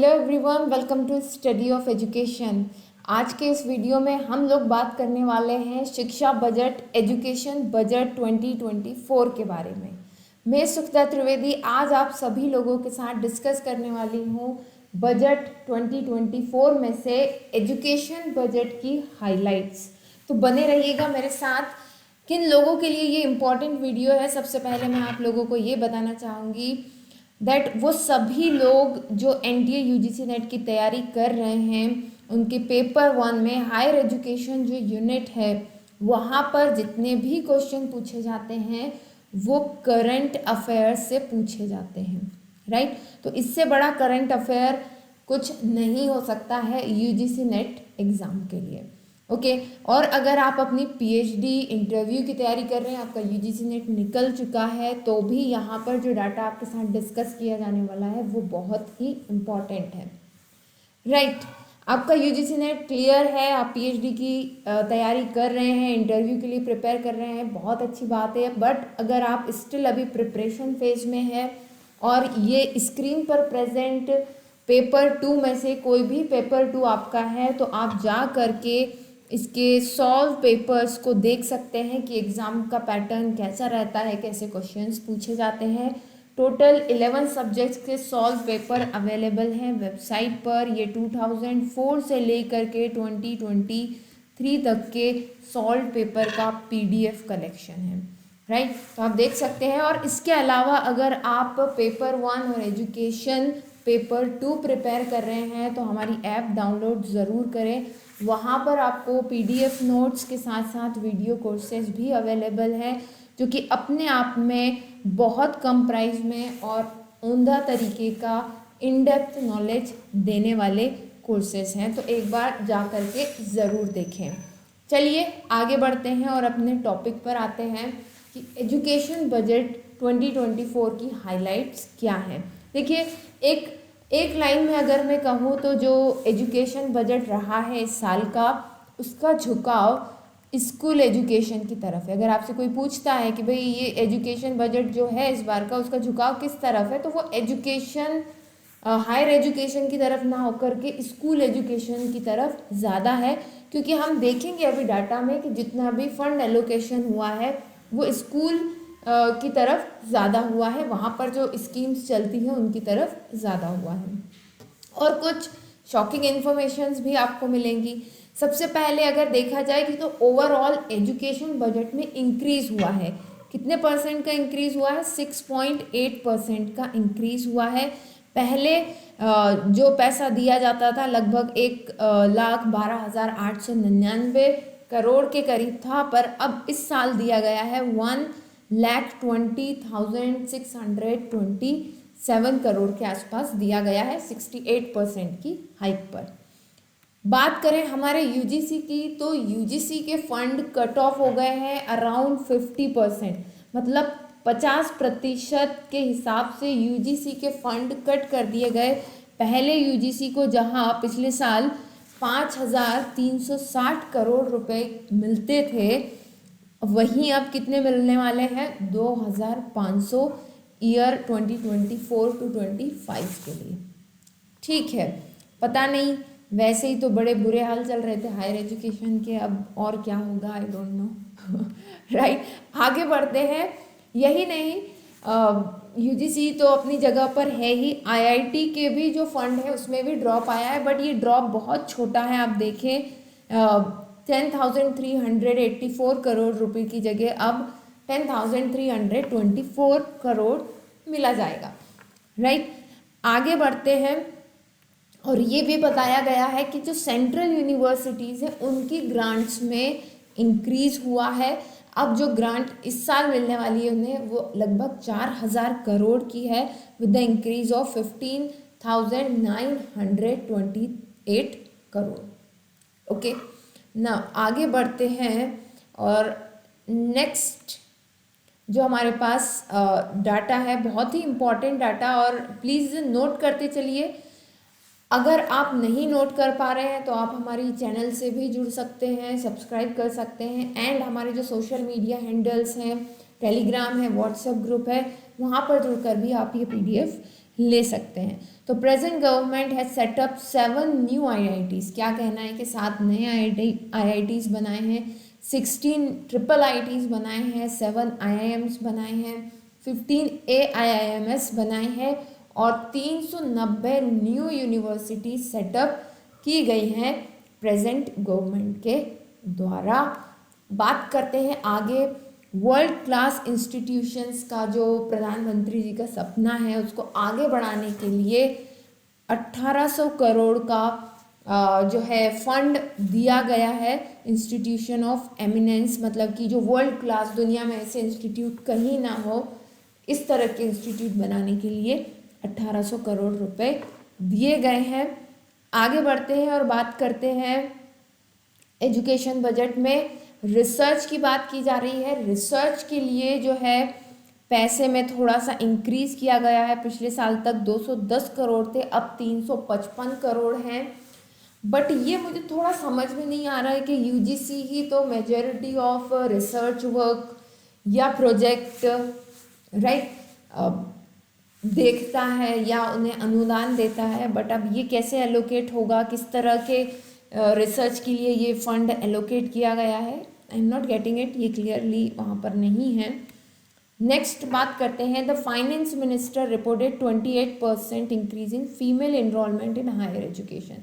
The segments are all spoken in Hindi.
Hello everyone, welcome to study of education. आज के इस वीडियो में हम लोग बात करने वाले हैं शिक्षा बजट एजुकेशन बजट 2024 के बारे में। मैं सुखदा त्रिवेदी आज आप सभी लोगों के साथ डिस्कस करने वाली हूँ बजट 2024 में से एजुकेशन बजट की हाइलाइट्स। तो बने रहिएगा मेरे साथ। किन लोगों के लिए ये इम्पॉर्टेंट वीडियो है, सबसे पहले मैं आप लोगों को ये बताना चाहूँगी दैट वो सभी लोग जो एनडीए यूजीसी नेट की तैयारी कर रहे हैं, उनके पेपर 1 में हायर एजुकेशन जो यूनिट है वहाँ पर जितने भी क्वेश्चन पूछे जाते हैं वो करंट अफेयर से पूछे जाते हैं, राइट। तो इससे बड़ा करंट अफेयर कुछ नहीं हो सकता है यूजीसी नेट एग्ज़ाम के लिए। ओके और अगर आप अपनी पीएचडी इंटरव्यू की तैयारी कर रहे हैं, आपका यूजीसी नेट निकल चुका है, तो भी यहाँ पर जो डाटा आपके साथ डिस्कस किया जाने वाला है वो बहुत ही इम्पॉर्टेंट है, राइट। आपका यूजीसी नेट क्लियर है, आप पीएचडी की तैयारी कर रहे हैं, इंटरव्यू के लिए प्रिपेयर कर रहे हैं, बहुत अच्छी बात है। बट अगर आप स्टिल अभी प्रिपरेशन फेज में है और ये स्क्रीन पर प्रेजेंट पेपर 2 में से कोई भी पेपर 2 आपका है, तो आप जा करके इसके सॉल्व पेपर्स को देख सकते हैं कि एग्ज़ाम का पैटर्न कैसा रहता है, कैसे क्वेश्चंस पूछे जाते हैं। टोटल 11 सब्जेक्ट्स के सॉल्व पेपर अवेलेबल हैं वेबसाइट पर। ये 2004 से लेकर के 2023 तक के सॉल्व पेपर का पीडीएफ कलेक्शन है, राइट। तो आप देख सकते हैं। और इसके अलावा अगर आप पेपर 1 और एजुकेशन पेपर 2 प्रिपेयर कर रहे हैं तो हमारी ऐप डाउनलोड ज़रूर करें। वहाँ पर आपको पीडीएफ नोट्स के साथ साथ वीडियो कोर्सेज भी अवेलेबल हैं जो कि अपने आप में बहुत कम प्राइस में और उम्दा तरीके का इन डेप्थ नॉलेज देने वाले कोर्सेज हैं। तो एक बार जा कर के ज़रूर देखें। चलिए आगे बढ़ते हैं और अपने टॉपिक पर आते हैं कि एजुकेशन बजट 2024 की हाइलाइट्स क्या हैं। देखिए, एक लाइन में अगर मैं कहूँ तो जो एजुकेशन बजट रहा है इस साल का, उसका झुकाव स्कूल एजुकेशन की तरफ है। अगर आपसे कोई पूछता है कि भाई ये एजुकेशन बजट जो है इस बार का, उसका झुकाव किस तरफ है, तो वो एजुकेशन हायर एजुकेशन की तरफ ना होकर के स्कूल एजुकेशन की तरफ ज़्यादा है। क्योंकि हम देखेंगे अभी डाटा में कि जितना भी फंड एलोकेशन हुआ है वो स्कूल की तरफ ज़्यादा हुआ है, वहाँ पर जो स्कीम्स चलती हैं उनकी तरफ ज़्यादा हुआ है। और कुछ शॉकिंग इन्फॉर्मेशंस भी आपको मिलेंगी। सबसे पहले अगर देखा जाए कि तो ओवरऑल एजुकेशन बजट में इंक्रीज़ हुआ है। कितने परसेंट का इंक्रीज़ हुआ है? 6.8% का इंक्रीज़ हुआ है। पहले जो पैसा दिया जाता था लगभग 1,12,899 करोड़ के करीब था, पर अब इस साल दिया गया है 1,20,627 करोड़ के आसपास दिया गया है, 68% की हाइक पर। बात करें हमारे यूजीसी की, तो यूजीसी के फंड कट ऑफ हो गए हैं अराउंड 50%, मतलब 50% के हिसाब से यूजीसी के फंड कट कर दिए गए। पहले यूजीसी को जहां पिछले साल 5,360 करोड़ रुपए मिलते थे, वहीं अब कितने मिलने वाले हैं? 2,500 ईयर 2024 टू 25 के लिए। ठीक है, पता नहीं, वैसे ही तो बड़े बुरे हाल चल रहे थे हायर एजुकेशन के, अब और क्या होगा आई डोंट नो, राइट। आगे बढ़ते हैं। यही नहीं, यूजीसी तो अपनी जगह पर है ही, आईआईटी के भी जो फंड है उसमें भी ड्रॉप आया है, बट ये ड्रॉप बहुत छोटा है। आप देखें 10,384 करोड़ रुपए की जगह अब 10,324 करोड़ मिला जाएगा, राइट। आगे बढ़ते हैं। और ये भी बताया गया है कि जो सेंट्रल यूनिवर्सिटीज़ हैं उनकी ग्रांट्स में इंक्रीज हुआ है। अब जो ग्रांट इस साल मिलने वाली है उन्हें वो लगभग 4,000 करोड़ की है, with the increase of 15,928 crore. Okay ना, आगे बढ़ते हैं। और नेक्स्ट जो हमारे पास डाटा है, बहुत ही इम्पॉर्टेंट डाटा, और प्लीज़ नोट करते चलिए। अगर आप नहीं नोट कर पा रहे हैं तो आप हमारी चैनल से भी जुड़ सकते हैं, सब्सक्राइब कर सकते हैं, एंड हमारे जो सोशल मीडिया हैंडल्स हैं, टेलीग्राम है, व्हाट्सएप ग्रुप है, वहाँ पर जुड़कर भी आप ये पीडीएफ ले सकते हैं। तो present government has setup 7 new IITs, क्या कहना है कि 7 नए IITs बनाए हैं, 16 ट्रिपल IITs बनाए हैं, 7 IIMs बनाए हैं, 15 AIIMS बनाए हैं और 390 न्यू यूनिवर्सिटी सेटअप की गई हैं प्रेजेंट गवर्नमेंट के द्वारा। बात करते हैं आगे वर्ल्ड क्लास इंस्टीट्यूशंस का, जो प्रधानमंत्री जी का सपना है उसको आगे बढ़ाने के लिए 1800 करोड़ का जो है फंड दिया गया है इंस्टीट्यूशन ऑफ एमिनेंस, मतलब कि जो वर्ल्ड क्लास, दुनिया में ऐसे इंस्टीट्यूट कहीं ना हो, इस तरह के इंस्टीट्यूट बनाने के लिए 1800 करोड़ रुपए दिए गए हैं। आगे बढ़ते हैं और बात करते हैं एजुकेशन बजट में रिसर्च की बात की जा रही है। रिसर्च के लिए जो है पैसे में थोड़ा सा इंक्रीज किया गया है, पिछले साल तक 210 करोड़ थे, अब 355 करोड़ हैं। बट ये मुझे थोड़ा समझ में नहीं आ रहा है कि UGC ही तो मेजॉरिटी ऑफ रिसर्च वर्क या प्रोजेक्ट देखता है या उन्हें अनुदान देता है, बट अब ये कैसे एलोकेट होगा, किस तरह के रिसर्च के लिए ये फंड एलोकेट किया गया है, I am not getting it, ये क्लियरली वहाँ पर नहीं है। नेक्स्ट बात करते हैं, the finance minister reported 28% increase in female enrolment in higher education.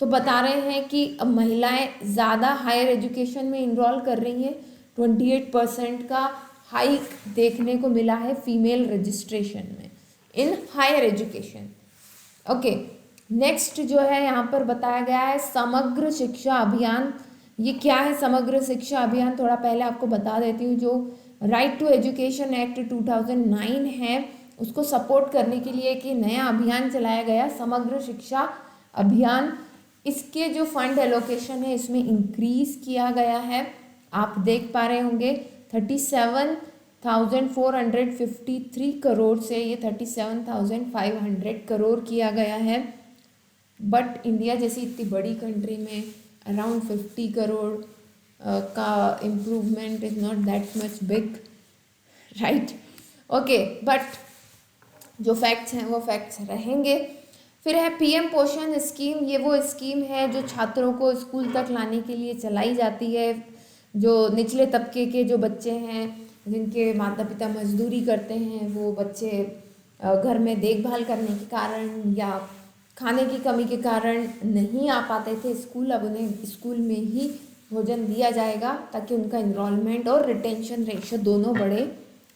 तो बता रहे हैं कि अब महिलाएं ज़्यादा हायर एजुकेशन में इनरोल कर रही हैं, 28% का हाइक देखने को मिला है फीमेल रजिस्ट्रेशन में in higher education. Okay, next जो है यहाँ पर बताया गया है समग्र शिक्षा अभियान। ये क्या है समग्र शिक्षा अभियान, थोड़ा पहले आपको बता देती हूँ। जो राइट टू एजुकेशन एक्ट 2009 है उसको सपोर्ट करने के लिए एक नया अभियान चलाया गया, समग्र शिक्षा अभियान। इसके जो फंड एलोकेशन है इसमें इंक्रीज किया गया है, आप देख पा रहे होंगे 37,453 करोड़ से ये 37,500 करोड़ किया गया है। बट इंडिया जैसी इतनी बड़ी कंट्री में अराउंड 50 करोड़ का improvement is not that much big, right. Okay, but जो फैक्ट्स हैं वो फैक्ट्स रहेंगे। फिर है PM पोषण स्कीम। ये वो स्कीम है जो छात्रों को स्कूल तक लाने के लिए चलाई जाती है। जो निचले तबके के जो बच्चे हैं, जिनके माता पिता मजदूरी करते हैं, वो बच्चे घर में देखभाल करने के कारण या खाने की कमी के कारण नहीं आ पाते थे स्कूल, अब उन्हें स्कूल में ही भोजन दिया जाएगा ताकि उनका इनरोलमेंट और रिटेंशन रेशियो दोनों बढ़े,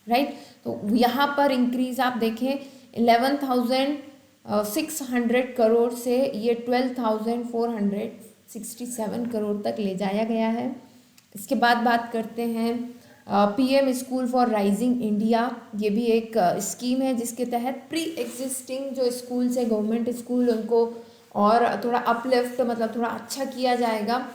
राइट। तो यहाँ पर इंक्रीज आप देखें 11,600 करोड़ से ये 12,467 करोड़ तक ले जाया गया है। इसके बाद बात करते हैं PM school for rising India. ये भी एक स्कीम है जिसके तहत प्री एग्जिस्टिंग जो स्कूल्स है, गवर्नमेंट स्कूल, उनको और थोड़ा अपलिफ्ट, मतलब थोड़ा अच्छा किया जाएगा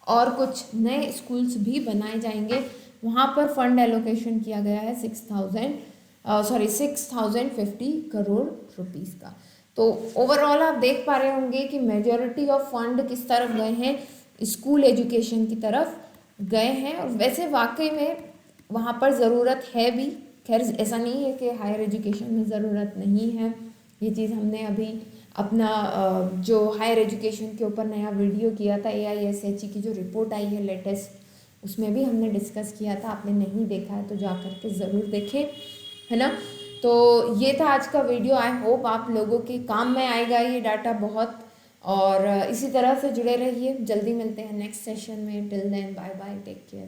और कुछ नए स्कूल्स भी बनाए जाएंगे। वहाँ पर फंड एलोकेशन किया गया है 6,050 करोड़ रुपीस का। तो ओवरऑल आप देख पा रहे होंगे कि मेजॉरिटी ऑफ फंड किस तरफ गए हैं, स्कूल एजुकेशन की तरफ गए हैं। और वैसे वाकई में वहाँ पर ज़रूरत है भी, खैर ऐसा नहीं है कि हायर एजुकेशन में ज़रूरत नहीं है। ये चीज़ हमने अभी अपना जो हायर एजुकेशन के ऊपर नया वीडियो किया था, AISHE की जो रिपोर्ट आई है लेटेस्ट, उसमें भी हमने डिस्कस किया था। आपने नहीं देखा है तो जा कर के ज़रूर देखें, है ना। तो ये था आज का वीडियो। आई होप आप लोगों के काम में आएगा ये डाटा बहुत, और इसी तरह से जुड़े रहिए। जल्दी मिलते हैं नेक्स्ट सेशन में। Till then bye bye, take care.